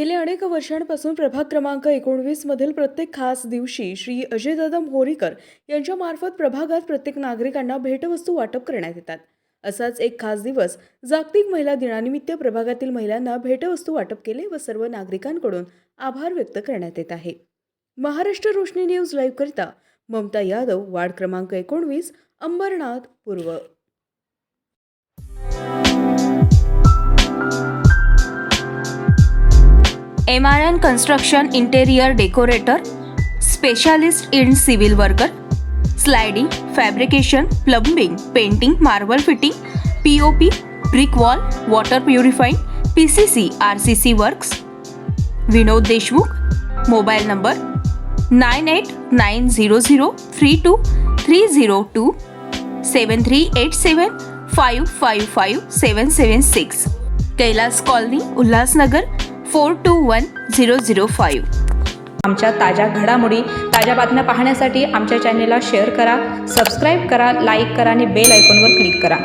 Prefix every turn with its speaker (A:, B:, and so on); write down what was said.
A: गेल्या अनेक वर्षांपासून प्रभाग क्रमांक 19 मधील प्रत्येक खास दिवशी श्री अजयदादा मोहोरीकर यांच्यामार्फत प्रभागात प्रत्येक नागरिकांना भेटवस्तू वाटप करण्यात येतात। असाच एक खास दिवस जागतिक महिला दिनानिमित्त प्रभागातील महिलांना भेटवस्तू वाटप केले व सर्व नागरिकांकडून आभार व्यक्त करण्यात येत आहे। महाराष्ट्र रोशनी न्यूज लाईव्ह करता ममता यादव, वार्ड क्रमांक 19, अंबरनाथ पूर्व।
B: MRN Construction Interior Decorator, Specialist in Civil Worker, Sliding, Fabrication, Plumbing, Painting, Marble Fitting, POP, Brick Wall, Water Purifying, PCC, RCC Works. Vinod Deshmukh, Mobile number 9890032302 7387555776. Kailas colony, Ulhasnagar 421005।
C: आमच्या ताज्या घडामोडी, ताज्या बातम्या पाहण्यासाठी आमच्या चॅनेलला शेअर करा, सबस्क्राईब करा, लाईक करा आणि बेल आयकॉनवर क्लिक करा।